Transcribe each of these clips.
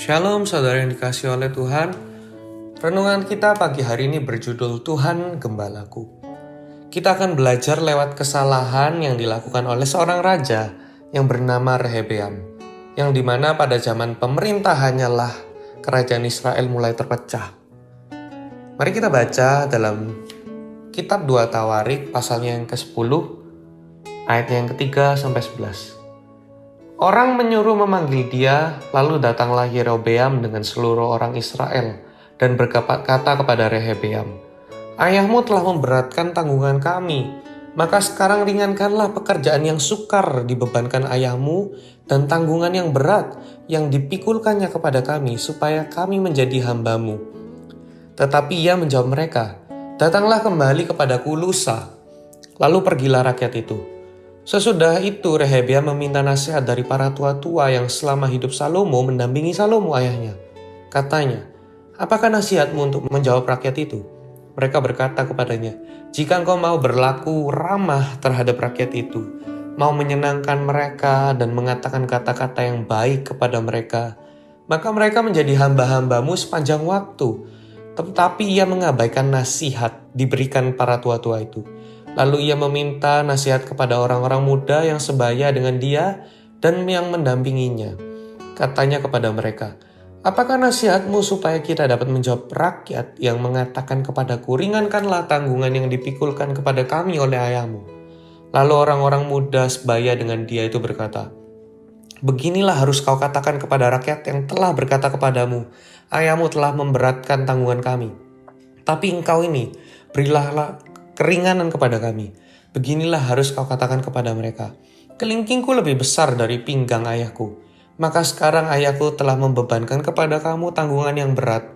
Shalom saudara yang dikasihi oleh Tuhan. Renungan kita pagi hari ini berjudul Tuhan Gembalaku. Kita akan belajar lewat kesalahan yang dilakukan oleh seorang raja yang bernama Rehabeam, yang dimana pada zaman pemerintahannya lah kerajaan Israel mulai terpecah. Mari kita baca dalam kitab 2 Tawarik pasalnya yang ke-10 ayat yang ke-3 sampai 11. Orang menyuruh memanggil dia, lalu datanglah Yerobeam dengan seluruh orang Israel dan berkata kepada Rehabeam, "Ayahmu telah memberatkan tanggungan kami, maka sekarang ringankanlah pekerjaan yang sukar dibebankan ayahmu dan tanggungan yang berat yang dipikulkannya kepada kami, supaya kami menjadi hambamu." Tetapi ia menjawab mereka, "Datanglah kembali kepadaku lusa." Lalu pergilah rakyat itu. Sesudah itu Rehabeam meminta nasihat dari para tua-tua yang selama hidup Salomo mendampingi Salomo ayahnya. Katanya, "Apakah nasihatmu untuk menjawab rakyat itu?" Mereka berkata kepadanya, "Jika engkau mau berlaku ramah terhadap rakyat itu, mau menyenangkan mereka dan mengatakan kata-kata yang baik kepada mereka, maka mereka menjadi hamba-hambamu sepanjang waktu." Tetapi ia mengabaikan nasihat diberikan para tua-tua itu. Lalu ia meminta nasihat kepada orang-orang muda yang sebaya dengan dia dan yang mendampinginya. Katanya kepada mereka, "Apakah nasihatmu supaya kita dapat menjawab rakyat yang mengatakan kepadaku, 'Ringankanlah tanggungan yang dipikulkan kepada kami oleh ayahmu'?" Lalu orang-orang muda sebaya dengan dia itu berkata, "Beginilah harus kau katakan kepada rakyat yang telah berkata kepadamu, 'Ayahmu telah memberatkan tanggungan kami.' Tapi engkau ini, berilah keringanan kepada kami. Beginilah harus kau katakan kepada mereka, 'Kelingkingku lebih besar dari pinggang ayahku. Maka sekarang ayahku telah membebankan kepada kamu tanggungan yang berat.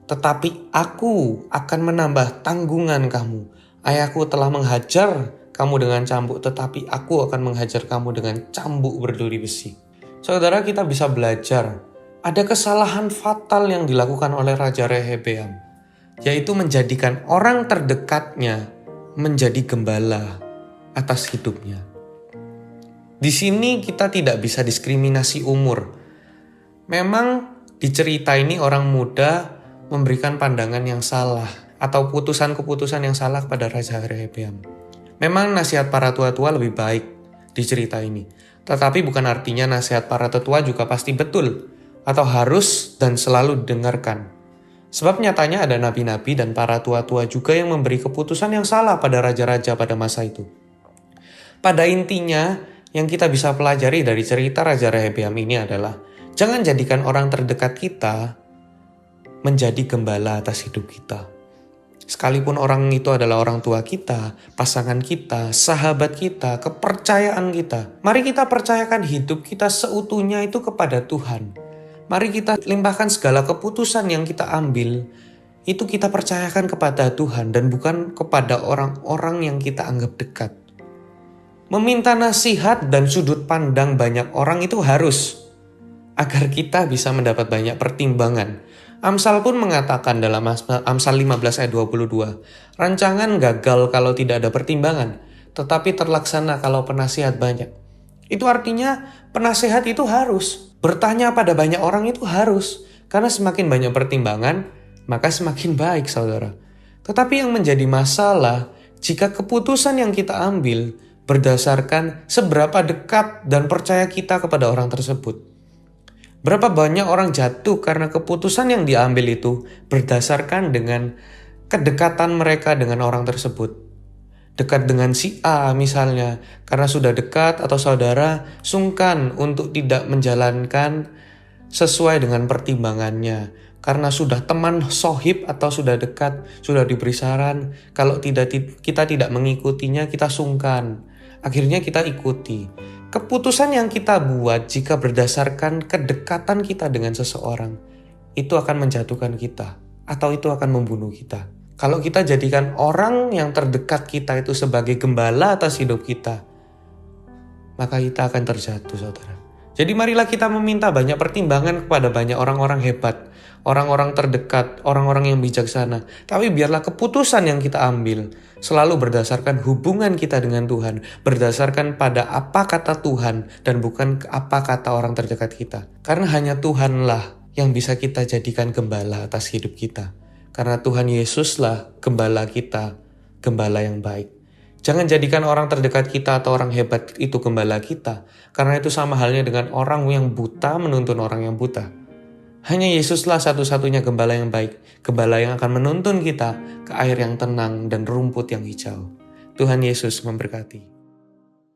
Tetapi aku akan menambah tanggungan kamu. Ayahku telah menghajar kamu dengan cambuk, tetapi aku akan menghajar kamu dengan cambuk berduri besi." Saudara, kita bisa belajar ada kesalahan fatal yang dilakukan oleh Raja Rehabeam, yaitu menjadikan orang terdekatnya menjadi gembala atas hidupnya. Di sini kita tidak bisa diskriminasi umur. Memang di cerita ini orang muda memberikan pandangan yang salah atau keputusan yang salah kepada Raja Rehabeam. Memang nasihat para tua-tua lebih baik di cerita ini. Tetapi bukan artinya nasihat para tetua juga pasti betul atau harus dan selalu didengarkan. Sebab nyatanya ada nabi-nabi dan para tua-tua juga yang memberi keputusan yang salah pada raja-raja pada masa itu. Pada intinya, yang kita bisa pelajari dari cerita Raja Rehabeam ini adalah jangan jadikan orang terdekat kita menjadi gembala atas hidup kita. Sekalipun orang itu adalah orang tua kita, pasangan kita, sahabat kita, kepercayaan kita. Mari kita percayakan hidup kita seutuhnya itu kepada Tuhan. Mari kita limpahkan segala keputusan yang kita ambil, itu kita percayakan kepada Tuhan dan bukan kepada orang-orang yang kita anggap dekat. Meminta nasihat dan sudut pandang banyak orang itu harus, agar kita bisa mendapat banyak pertimbangan. Amsal pun mengatakan dalam Amsal 15 ayat 22, "Rancangan gagal kalau tidak ada pertimbangan, tetapi terlaksana kalau penasihat banyak." Itu artinya penasihat itu harus. Bertanya pada banyak orang itu harus. Karena semakin banyak pertimbangan, maka semakin baik, saudara. Tetapi yang menjadi masalah, jika keputusan yang kita ambil berdasarkan seberapa dekat dan percaya kita kepada orang tersebut. Berapa banyak orang jatuh karena keputusan yang diambil itu berdasarkan dengan kedekatan mereka dengan orang tersebut. Dekat dengan si A misalnya, karena sudah dekat atau saudara sungkan untuk tidak menjalankan sesuai dengan pertimbangannya. Karena sudah teman sohib atau sudah dekat, sudah diberi saran, kalau kita tidak mengikutinya kita sungkan. Akhirnya kita ikuti. Keputusan yang kita buat jika berdasarkan kedekatan kita dengan seseorang, itu akan menjatuhkan kita atau itu akan membunuh kita. Kalau kita jadikan orang yang terdekat kita itu sebagai gembala atas hidup kita, maka kita akan terjatuh, saudara. Jadi marilah kita meminta banyak pertimbangan kepada banyak orang-orang hebat, orang-orang terdekat, orang-orang yang bijaksana. Tapi biarlah keputusan yang kita ambil selalu berdasarkan hubungan kita dengan Tuhan, berdasarkan pada apa kata Tuhan dan bukan apa kata orang terdekat kita. Karena hanya Tuhanlah yang bisa kita jadikan gembala atas hidup kita. Karena Tuhan Yesuslah gembala kita, gembala yang baik. Jangan jadikan orang terdekat kita atau orang hebat itu gembala kita, karena itu sama halnya dengan orang yang buta menuntun orang yang buta. Hanya Yesuslah satu-satunya gembala yang baik, gembala yang akan menuntun kita ke air yang tenang dan rumput yang hijau. Tuhan Yesus memberkati.